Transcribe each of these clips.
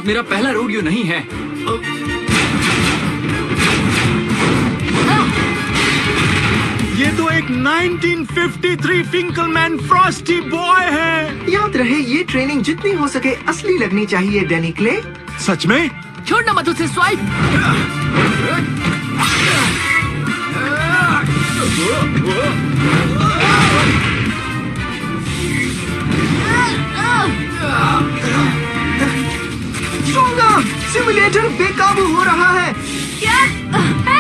साथ मेरा पहला रोडियो नहीं है। ये तो एक 1953 फिंकलमैन फ्रॉस्टी बॉय है। याद रहे ये ट्रेनिंग जितनी हो सके असली लगनी चाहिए डैनी क्ले। सच में? छोड़ना मत उसे स्वाइप। सिमुलेटर बेकाबू हो रहा है। क्या? हे!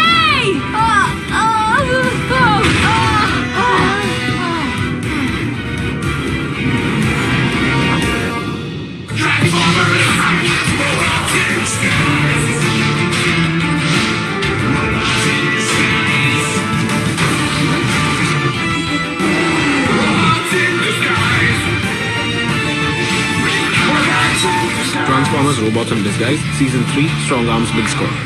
Transformers Robots in Disguise Season 3 Strong Arms Big Score.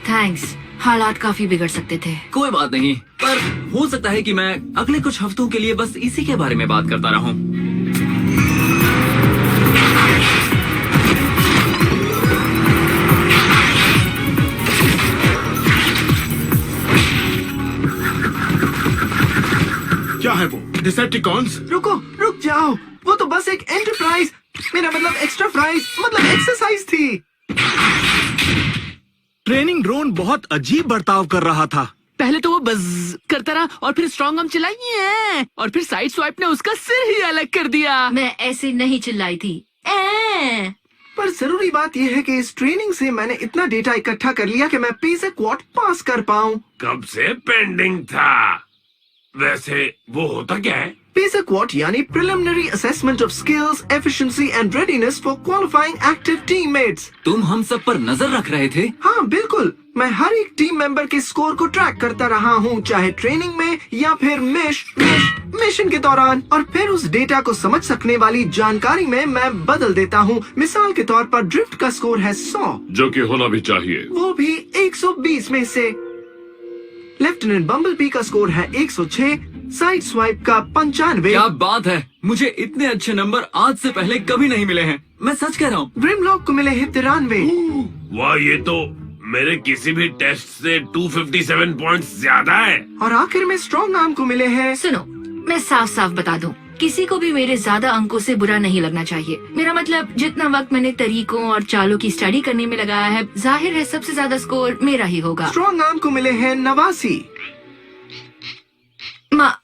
Thanks. हालात काफी बिगड़ सकते थे। कोई बात नहीं, पर हो सकता है कि मैं अगले कुछ हफ्तों के लिए बस इसी के बारे में बात करता रहूं। क्या है वो? डिसेप्टिकॉन्स? रुक जाओ, वो तो बस एक एंटरप्राइज, मेरा मतलब एक्स्ट्रा प्राइज, मतलब एक्सरसाइज थी। ट्रेनिंग ड्रोन बहुत अजीब बर्ताव कर रहा था। पहले तो वो बज़ करता रहा और फिर स्ट्रॉन्ग आर्म चिल्लाई और फिर साइड स्वाइप ने उसका सिर ही अलग कर दिया। मैं ऐसे नहीं चिल्लाई थी। पर जरूरी बात यह है कि इस ट्रेनिंग से मैंने इतना डेटा इकट्ठा कर लिया कि मैं पीसे क्वाड पास कर पाऊँ। कब से पेंडिंग था? वैसे वो होता क्या है? पीसे क्वाड यानी preliminary assessment of skills, efficiency and readiness for qualifying active teammates. तुम हम सब पर नजर रख रहे थे? हाँ बिल्कुल, मैं हर एक टीम मेंबर के स्कोर को ट्रैक करता रहा हूँ, चाहे ट्रेनिंग में या फिर मिशन के दौरान, और फिर उस डेटा को समझ सकने वाली जानकारी में मैं बदल देता हूँ। मिसाल के तौर पर ड्रिफ्ट का स्कोर है 100, जो कि होना भी चाहिए, वो भी 120 में से। लेफ्टिनेंट बम्बलबी का स्कोर है 106, साइड स्वाइप का 95। क्या बात है, मुझे इतने अच्छे नंबर आज से पहले कभी नहीं मिले हैं। मैं सच कह रहा हूँ। ग्रिमलॉक को मिले हैं 93। वाह, ये तो मेरे किसी भी टेस्ट से 257 पॉइंट्स ज्यादा है। और आखिर में स्ट्रॉन्ग आर्म को मिले हैं। सुनो, मैं साफ साफ बता दूं, किसी को भी मेरे ज्यादा अंकों से बुरा नहीं लगना चाहिए। मेरा मतलब जितना वक्त मैंने तरीकों और चालों की स्टडी करने में लगाया है, जाहिर है सबसे ज्यादा स्कोर मेरा ही होगा। स्ट्रॉन्ग आर्म को मिले हैं 89।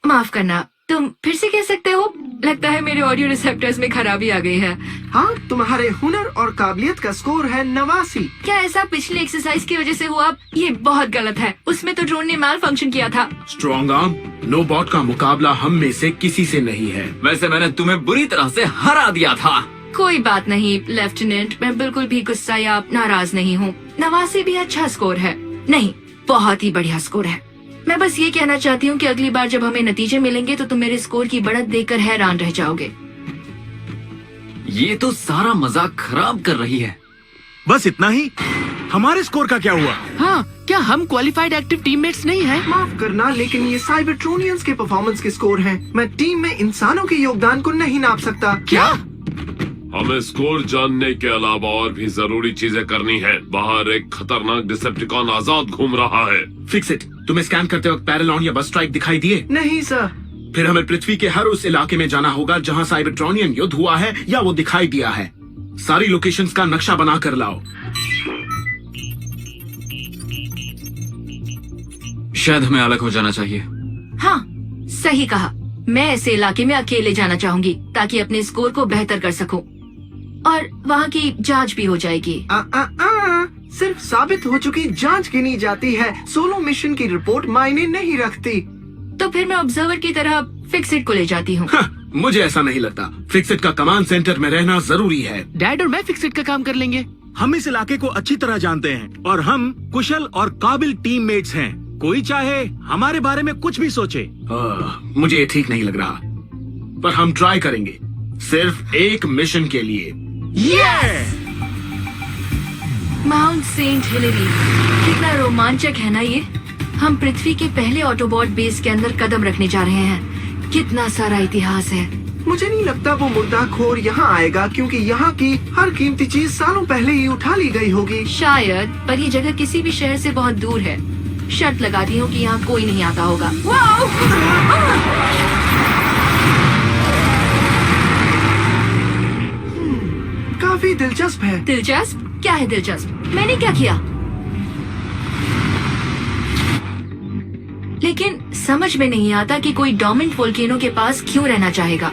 माफ करना, तुम फिर से कह सकते हो? लगता है मेरे ऑडियो रिसेप्टर्स में खराबी आ गई है। हाँ, तुम्हारे हुनर और काबिलियत का स्कोर है 89। क्या ऐसा पिछले एक्सरसाइज की वजह से हुआ? ये बहुत गलत है। उसमें तो ड्रोन ने माल फंक्शन किया था। स्ट्रॉन्ग आर्म, नो बॉट का मुकाबला हम में से किसी से नहीं है। वैसे मैंने तुम्हें बुरी तरह से हरा दिया था। कोई बात नहीं लेफ्टिनेंट, मैं बिल्कुल भी गुस्सा या नाराज नहीं हूँ। 89 भी अच्छा स्कोर है। नहीं, बहुत ही बढ़िया स्कोर है। मैं बस ये कहना चाहती हूँ कि अगली बार जब हमें नतीजे मिलेंगे तो तुम मेरे स्कोर की बढ़त देखकर हैरान रह जाओगे। ये तो सारा मजाक खराब कर रही है। बस इतना ही? हमारे स्कोर का क्या हुआ? हाँ, क्या हम क्वालिफाइड एक्टिव टीममेट्स नहीं हैं? माफ करना, लेकिन ये साइबरट्रोनियंस के परफॉर्मेंस के स्कोर हैं। मैं टीम में इंसानों के योगदान को नहीं नाप सकता। क्या? हमें स्कोर जानने के अलावा और भी जरूरी चीजें करनी है। बाहर एक खतरनाक डिसेप्टिकॉन आजाद घूम रहा है। Fix it. तुम्हें स्कैन करते वक्त पैरेलॉन या बस स्ट्राइक दिखाई दिए? नहीं सर। फिर हमें पृथ्वी के हर उस इलाके में जाना होगा जहां साइबरट्रॉनियन युद्ध हुआ है या वो दिखाई दिया है। सारी लोकेशंस का नक्शा बना कर लाओ। शायद हमें अलग हो जाना चाहिए। हाँ, सही कहा। मैं ऐसे इलाके में अकेले जाना चाहूंगी ताकि अपने स्कोर को बेहतर कर सकूं। और वहाँ की जांच भी हो जाएगी। सिर्फ साबित हो चुकी जांच गिनी जाती है। सोलो मिशन की रिपोर्ट मायने नहीं रखती। तो फिर मैं ऑब्जर्वर की तरह फिक्सिट को ले जाती हूँ। मुझे ऐसा नहीं लगता। फिक्सिट का कमांड सेंटर में रहना जरूरी है। डैड और मैं फिक्सिट का काम कर लेंगे। हम इस इलाके को अच्छी तरह जानते हैं और हम कुशल और काबिल टीममेट्स हैं। कोई चाहे हमारे बारे में कुछ भी सोचे। मुझे ये ठीक नहीं लग रहा, पर हम ट्राई करेंगे, सिर्फ एक मिशन के लिए। माउंट सेंट हिलेरी, कितना रोमांचक है ना ये। हम पृथ्वी के पहले ऑटोबॉट बेस के अंदर कदम रखने जा रहे हैं। कितना सारा इतिहास है। मुझे नहीं लगता वो मुर्दाखोर यहाँ आएगा, क्योंकि यहाँ की हर कीमती चीज सालों पहले ही उठा ली गई होगी। शायद, पर ये जगह किसी भी शहर से बहुत दूर है। शर्त लगाती हूँ कि यहाँ कोई नहीं आता होगा। वाओ! काफी दिलचस्प है। दिलचस्प? क्या है दिलचस्प? मैंने क्या किया? लेकिन समझ में नहीं आता कि कोई डोर्मेंट वोल्केनो के पास क्यों रहना चाहेगा।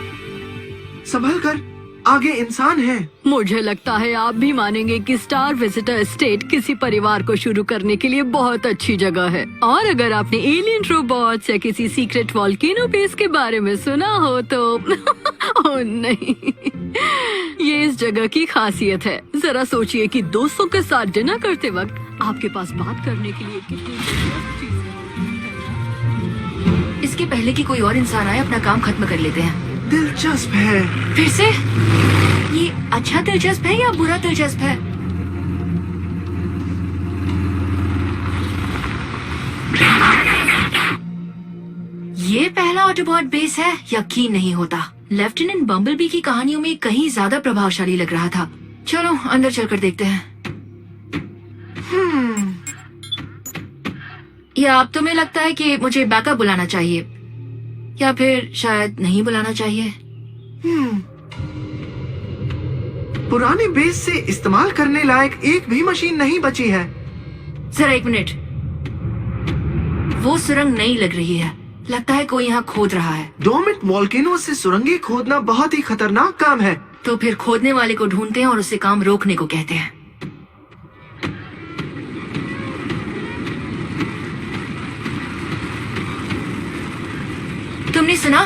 संभल कर, आगे इंसान है। मुझे लगता है आप भी मानेंगे कि स्टार विजिटर एस्टेट किसी परिवार को शुरू करने के लिए बहुत अच्छी जगह है। और अगर आपने एलियन रोबोट्स या किसी सीक्रेट वोल्केनो बेस के बारे में सुना हो तो ओह नहीं, ये इस जगह की खासियत है। जरा सोचिए कि दोस्तों के साथ डिनर करते वक्त आपके पास बात करने के लिए कितनी दिलचस्प चीजें होती हैं। इसके पहले कि कोई और इंसान आए, अपना काम खत्म कर लेते हैं। दिलचस्प है। फिर से? ये अच्छा दिलचस्प है या बुरा दिलचस्प है? ये पहला ऑटोबॉट बेस है, यकीन नहीं होता। लेफ्टिनेंट बम्बलबी की कहानियों में कहीं ज्यादा प्रभावशाली लग रहा था। चलो अंदर चलकर देखते हैं। या अब तुम्हें लगता है कि मुझे बैकअप बुलाना चाहिए, या फिर शायद नहीं बुलाना चाहिए? पुराने बेस से इस्तेमाल करने लायक एक भी मशीन नहीं बची है। जरा एक मिनट, वो सुरंग नई लग रही है। लगता है कोई यहाँ खोद रहा है। डोर्मेंट वोल्केनो से सुरंगें खोदना बहुत ही खतरनाक काम है। तो फिर खोदने वाले को ढूंढते हैं और उसे काम रोकने को कहते हैं। तुमने सुना?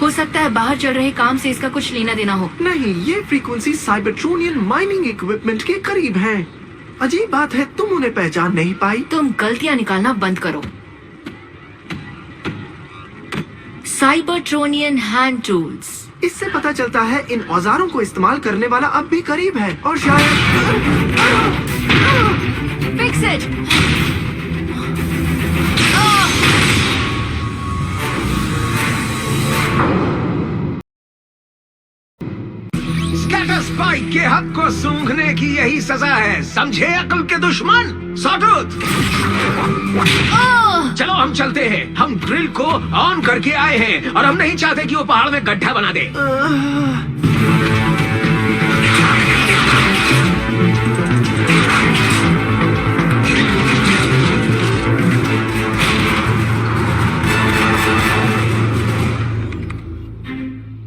हो सकता है बाहर चल रहे काम से इसका कुछ लेना देना हो। नहीं, ये फ्रीक्वेंसी साइबरट्रोनियन माइनिंग इक्विपमेंट के करीब है। अजीब बात है, तुम उन्हें पहचान नहीं पाई। तुम गलतियां निकालना बंद करो। Cybertronian hand tools. इससे पता चलता है इन औजारों को इस्तेमाल करने वाला अब भी करीब है, और शायद फिक्स इट। स्कैटर स्पाइक के हक को सूंघने की यही सजा है, समझे अक्ल के दुश्मन। सॉटूथ, चलो हम चलते हैं। हम ड्रिल को ऑन करके आए हैं और हम नहीं चाहते कि वो पहाड़ में गड्ढा बना दे।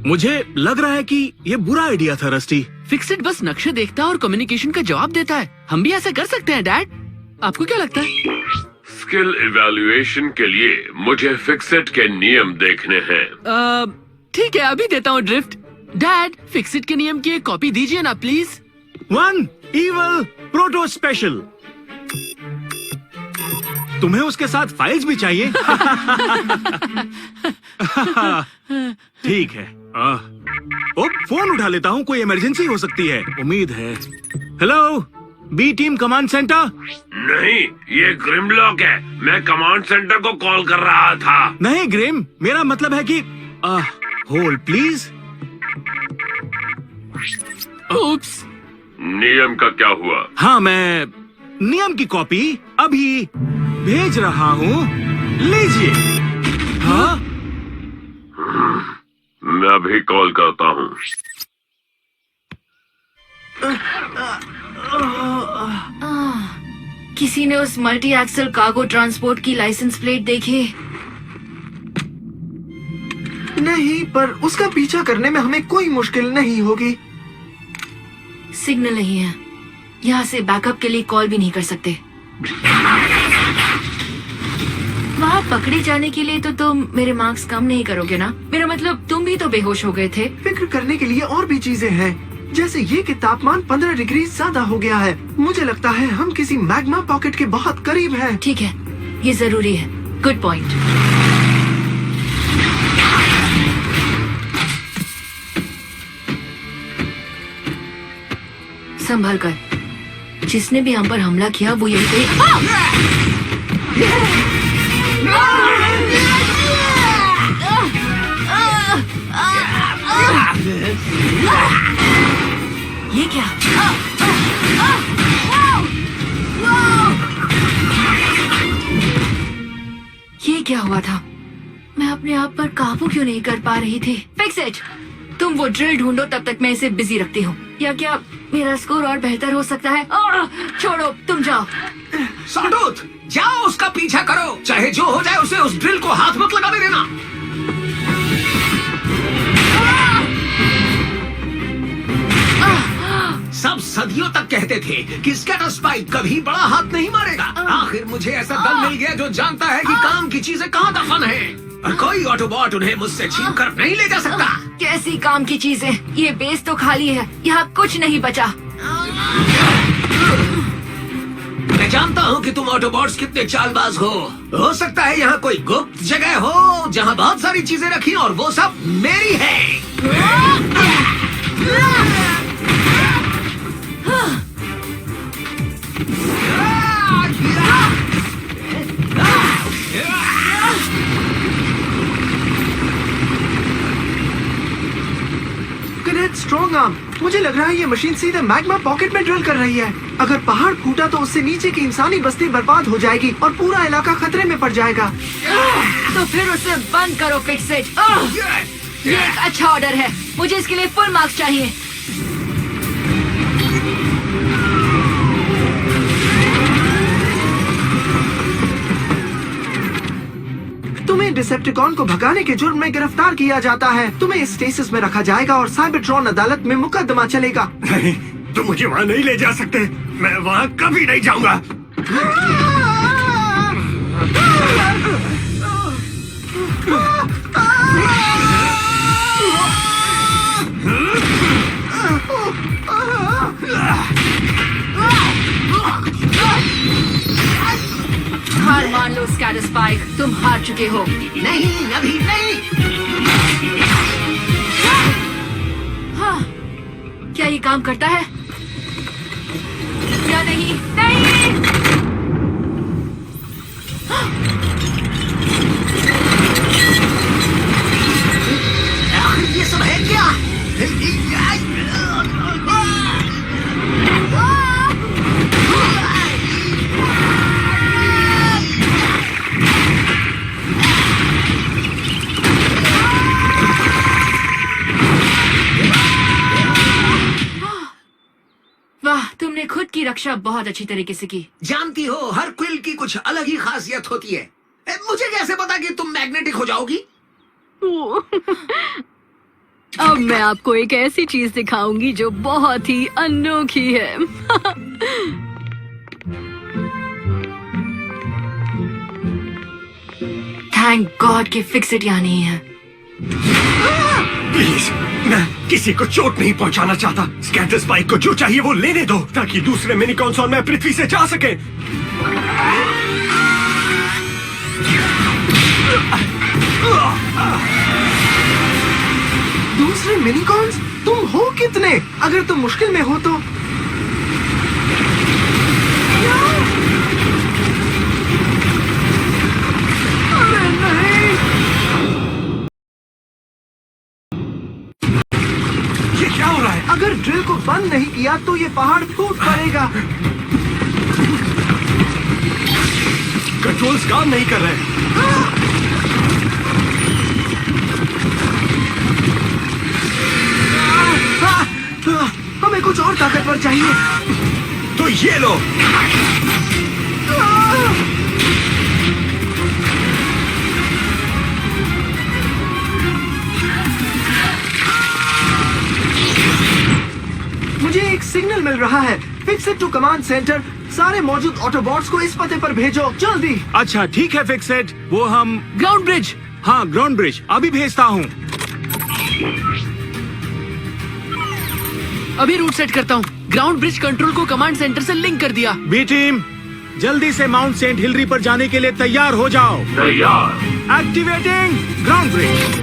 मुझे लग रहा है कि ये बुरा आइडिया था रस्टी। फिक्सिट बस नक्शे देखता है और कम्युनिकेशन का जवाब देता है। हम भी ऐसा कर सकते हैं डैड, आपको क्या लगता है? स्किल इवैल्यूएशन के लिए मुझे फिक्सिट के नियम देखने हैं। ठीक है, अभी देता हूँ ड्रिफ्ट। डैड, फिक्सिट के नियम की एक कॉपी दीजिए ना प्लीज। 1 evil proto special. तुम्हें उसके साथ फाइल्स भी चाहिए? ठीक है। ओ, फोन उठा लेता हूँ, कोई इमरजेंसी हो सकती है। उम्मीद है। Hello, B team command center. नहीं, ये ग्रिमलॉक है। मैं कमांड सेंटर को कॉल कर रहा था। नहीं ग्रिम, मेरा मतलब है कि होल्ड प्लीज। उप्स। नियम का क्या हुआ? हाँ, मैं नियम की कॉपी अभी भेज रहा हूँ, लीजिए। हाँ, मैं अभी कॉल करता हूँ। किसी ने उस मल्टी एक्सल कार्गो ट्रांसपोर्ट की लाइसेंस प्लेट देखी? नहीं, पर उसका पीछा करने में हमें कोई मुश्किल नहीं होगी। सिग्नल नहीं है। यहाँ से बैकअप के लिए कॉल भी नहीं कर सकते। वहाँ पकड़े जाने के लिए तो तुम मेरे मार्क्स कम नहीं करोगे ना? मेरा मतलब तुम भी तो बेहोश हो गए थे। फिक्र करने के लिए और भी चीजें हैं, जैसे ये कि तापमान 15 डिग्री ज्यादा हो गया है। मुझे लगता है हम किसी मैग्मा पॉकेट के बहुत करीब हैं। ठीक है, ये जरूरी है। Good point. संभल कर, जिसने भी हम पर हमला किया वो यही कही। ये क्या? ये क्या हुआ था? मैं अपने आप पर काबू क्यों नहीं कर पा रही थी? Fix it. तुम वो ड्रिल ढूंढो, तब तक मैं इसे बिजी रखती हूँ। या क्या मेरा स्कोर और बेहतर हो सकता है? छोड़ो, तुम जाओ। सॉटूथ, जाओ उसका पीछा करो, चाहे जो हो जाए उसे उस ड्रिल को हाथ मत लगाने देना। सब सदियों तक कहते थे कि स्कैटर स्पाइक कभी बड़ा हाथ नहीं मारेगा। आखिर मुझे ऐसा दल मिल गया जो जानता है कि काम की चीजें कहाँ दफन है, और कोई ऑटोबॉट उन्हें मुझसे छीन कर नहीं ले जा सकता। कैसी काम की चीजें? ये बेस तो खाली है, यहाँ कुछ नहीं बचा। मैं जानता हूँ कि तुम ऑटोबॉट्स कितने चालबाज हो सकता है यहाँ कोई गुप्त जगह हो जहाँ बहुत सारी चीजें रखी और वो सब मेरी है। Strong arm. मुझे लग रहा है ये मशीन सीधे मैग्मा पॉकेट में ड्रिल कर रही है। अगर पहाड़ फूटा तो उससे नीचे की इंसानी बस्ती बर्बाद हो जाएगी और पूरा इलाका खतरे में पड़ जाएगा। तो फिर उसे बंद करो, फिक्स इट। ये एक अच्छा ऑर्डर है, मुझे इसके लिए फुल मार्क्स चाहिए। तुम्हें डिसेप्टिकॉन को भगाने के जुर्म में गिरफ्तार किया जाता है। तुम्हें स्टेसिस में रखा जाएगा और साइबरट्रॉन अदालत में मुकदमा चलेगा। नहीं, तुम मुझे वहाँ नहीं ले जा सकते। मैं वहाँ कभी नहीं जाऊँगा। हार मान लो स्कैटर स्पाइक, तुम हार चुके हो। नहीं, अभी नहीं। हाँ, क्या ये काम करता है या नहीं? नहीं। ये सब है क्या? वाह, तुमने खुद की रक्षा बहुत अच्छी तरीके से की। जानती हो, हर क्विल की कुछ अलग ही खासियत होती है। मुझे कैसे पता कि तुम मैग्नेटिक हो जाओगी? अब मैं आपको एक ऐसी चीज दिखाऊंगी जो बहुत ही अनोखी है। थैंक गॉड कि फिक्स इट यहाँ नहीं है। प्लीज, मैं किसी को चोट नहीं पहुंचाना चाहता। स्कैटर स्पाइक को जो चाहिए वो लेने दो ताकि दूसरे मिनीकॉन्स और मैं पृथ्वी से जा सके। दूसरे मिनीकॉन्स? तुम हो कितने? अगर तुम मुश्किल में हो तो अरे नहीं। ये क्या हो रहा है? अगर ड्रिल को बंद नहीं किया तो ये पहाड़ फूट पड़ेगा। कंट्रोल्स काम नहीं कर रहे। हमें कुछ और ताकतवर चाहिए। तो ये लो। मुझे एक सिग्नल मिल रहा है। Fix it to command center. सारे मौजूद ऑटोबॉट्स को इस पते पर भेजो, जल्दी। अच्छा ठीक है फिक्सेड, वो हम ग्राउंड ब्रिज। हाँ ग्राउंड ब्रिज अभी भेजता हूँ। अभी रूट सेट करता हूँ। ग्राउंड ब्रिज कंट्रोल को कमांड सेंटर से लिंक कर दिया। बी टीम जल्दी से माउंट सेंट हिलरी पर जाने के लिए तैयार हो जाओ। तैयार। Activating ground bridge.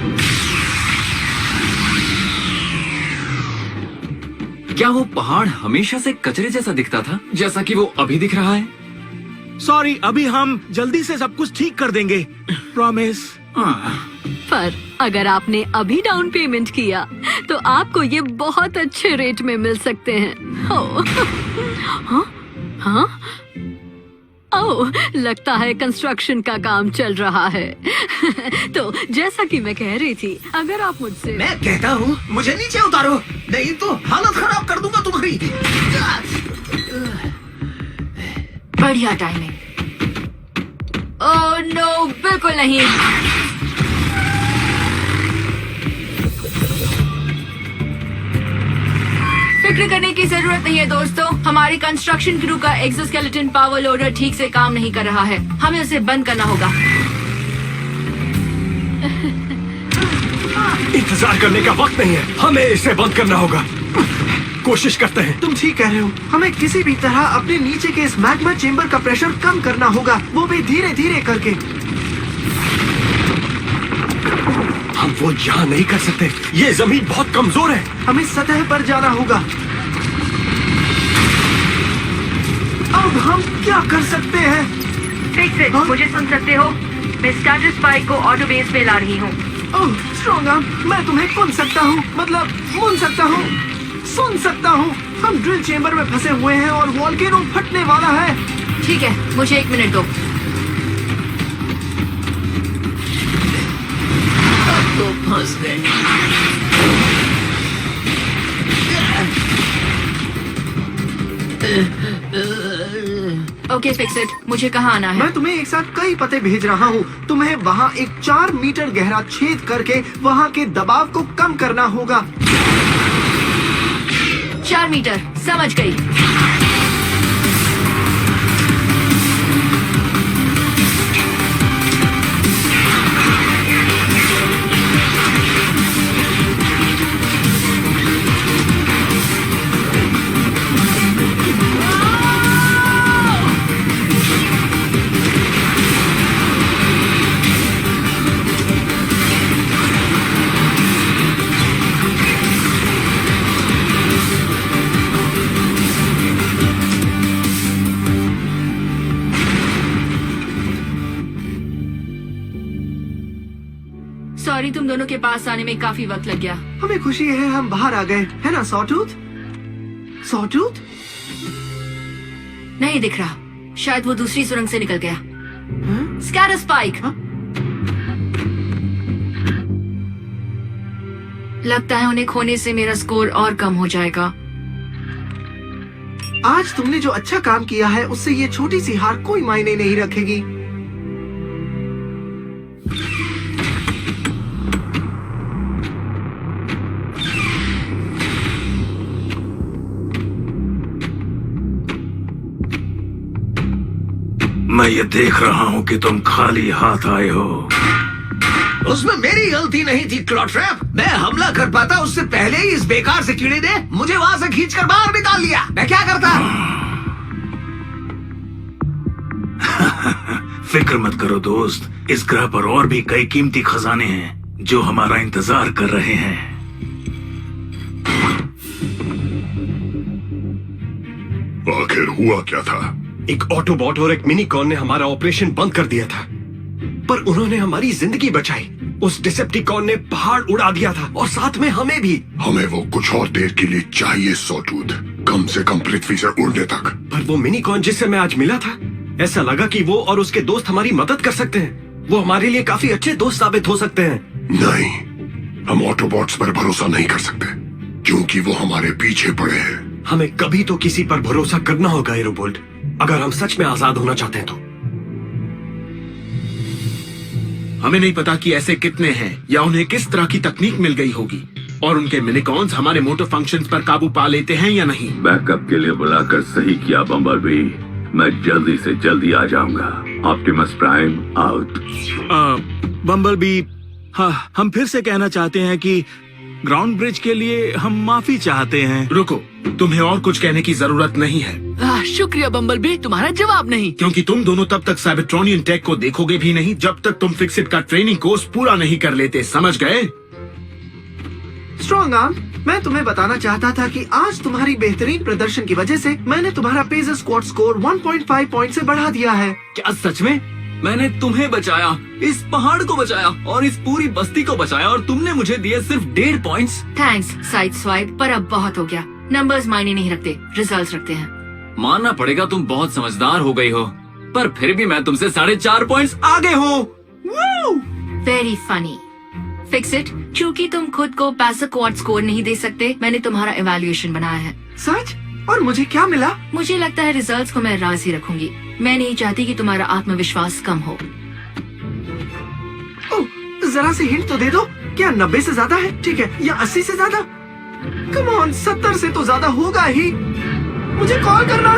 क्या वो पहाड़ हमेशा से कचरे जैसा दिखता था, जैसा कि वो अभी दिख रहा है? सॉरी, अभी हम जल्दी से सब कुछ ठीक कर देंगे, प्रॉमिस। पर अगर आपने अभी डाउन पेमेंट किया तो आपको ये बहुत अच्छे रेट में मिल सकते हैं। हाँ? हाँ? ओह, लगता है कंस्ट्रक्शन का काम चल रहा है। तो जैसा कि मैं कह रही थी, अगर आप मुझसे मैं कहता हूँ मुझे नीचे उतारो, नहीं तो हालत खराब कर दूंगा तुम्हारी। बढ़िया टाइमिंग। ओह नो, बिल्कुल नहीं। फिक्र करने की जरूरत नहीं है दोस्तों, हमारी कंस्ट्रक्शन क्रू का एक्सोस्केलेटन पावर लोडर ठीक से काम नहीं कर रहा है, हमें उसे बंद करना होगा। इंतजार करने का वक्त नहीं है, हमें इसे बंद करना होगा। कोशिश करते हैं। तुम ठीक कह रहे हो, हमें किसी भी तरह अपने नीचे के इस मैग्मा चेंबर का प्रेशर कम करना होगा, वो भी धीरे धीरे करके। हम वो यहाँ नहीं कर सकते, ये जमीन बहुत कमजोर है। हमें सतह पर जाना होगा। अब हम क्या कर सकते हैं? फिक्स मुझे सुन सकते हो? मैं स्टार्टर स्पाइक को ऑटो बेस पे ला रही हूँ। ओह स्ट्रॉन्ग आर्म, मैं तुम्हें सुन सकता हूँ, मतलब सुन सकता हूँ, सुन सकता हूँ। हम ड्रिल चेंबर में फंसे हुए हैं और वॉल्केनो फटने वाला है। ठीक है, मुझे 1 मिनट दो। तो फंस गए। ओके फिक्स इट, मुझे कहाँ आना है? मैं तुम्हें एक साथ कई पते भेज रहा हूँ, तुम्हें वहाँ एक 4 मीटर गहरा छेद करके वहाँ के दबाव को कम करना होगा। 4 मीटर, समझ गई। सॉरी, तुम दोनों के पास आने में काफी वक्त लग गया। हमें खुशी है हम बाहर आ गए, है ना सॉटूथ? सॉटूथ? नहीं दिख रहा, शायद वो दूसरी सुरंग से निकल गया। Scatter spike. लगता है उन्हें खोने से मेरा स्कोर और कम हो जाएगा। आज तुमने जो अच्छा काम किया है उससे ये छोटी सी हार कोई मायने नहीं रखेगी। मैं ये देख रहा हूँ कि तुम खाली हाथ आए हो। उसमें मेरी गलती नहीं थी क्लॉट्रैप, मैं हमला कर पाता उससे पहले ही इस बेकार से कीड़े ने मुझे वहां से खींचकर बाहर निकाल लिया। मैं क्या करता? फिक्र मत करो दोस्त, इस ग्रह पर और भी कई कीमती खजाने हैं जो हमारा इंतजार कर रहे हैं। आखिर हुआ क्या था? एक ऑटोबॉट और एक मिनीकॉन ने हमारा ऑपरेशन बंद कर दिया था, पर उन्होंने हमारी जिंदगी बचाई। उस डिसेप्टिकॉन ने पहाड़ उड़ा दिया था और साथ में हमें भी। हमें वो कुछ और देर के लिए चाहिए सॉटूथ, कम से कम पृथ्वी से उड़ने तक। पर वो मिनीकॉन जिससे मैं आज मिला था, ऐसा लगा कि वो और उसके दोस्त हमारी मदद कर सकते हैं। वो हमारे लिए काफी अच्छे दोस्त साबित हो सकते हैं। नहीं, हम ऑटोबॉट्स पर भरोसा नहीं कर सकते क्योंकि वो हमारे पीछे पड़े हैं। हमें कभी तो किसी पर भरोसा करना होगा एरोबोल्ट, अगर हम सच में आजाद होना चाहते हैं तो। हमें नहीं पता कि ऐसे कितने हैं या उन्हें किस तरह की तकनीक मिल गई होगी, और उनके मिनिकॉन्स हमारे मोटर फंक्शंस पर काबू पा लेते हैं या नहीं। बैकअप के लिए बुलाकर सही किया बम्बलबी, मैं जल्दी से जल्दी आ जाऊंगा। Optimus prime out. बम्बलबी, हाँ, हम फिर से कहना चाहते हैं कि ग्राउंड ब्रिज के लिए हम माफी चाहते हैं। रुको, तुम्हें और कुछ कहने की जरूरत नहीं है, शुक्रिया बम्बलबी, तुम्हारा जवाब नहीं। क्योंकि तुम दोनों तब तक साइबरट्रॉनियन टेक को देखोगे भी नहीं जब तक तुम फिक्सिट का ट्रेनिंग कोर्स पूरा नहीं कर लेते, समझ गए? स्ट्रॉन्ग आर्म, मैं तुम्हें बताना चाहता था कि आज तुम्हारी बेहतरीन प्रदर्शन की वजह से मैंने तुम्हारा पेज स्क्वाड स्कोर 1.5 पॉइंट से बढ़ा दिया है। क्या सच में? मैंने तुम्हें बचाया, इस पहाड़ को बचाया और इस पूरी बस्ती को बचाया और तुमने मुझे दिए सिर्फ 1.5 पॉइंट्स। थैंक्स साइड स्वाइप, पर अब बहुत हो गया। नंबर्स मायने नहीं रखते, रिजल्ट्स रखते हैं। मानना पड़ेगा तुम बहुत समझदार हो गई हो, पर फिर भी मैं तुमसे 4.5 पॉइंट्स आगे हूँ। Very funny. फिक्स इट, क्योंकि तुम खुद को पैसा क्वाड स्कोर नहीं दे सकते, मैंने तुम्हारा इवैल्यूएशन बनाया है। सच? और मुझे क्या मिला? मुझे लगता है रिजल्ट्स को मैं राज ही रखूंगी। मैं नहीं चाहती कि तुम्हारा आत्मविश्वास कम हो। ओह, जरा सी हिंट तो दे दो। क्या 90 से ज्यादा है? ठीक है, या 80 से ज्यादा? कम ऑन, 70 से तो ज्यादा होगा ही। मुझे कॉल करना।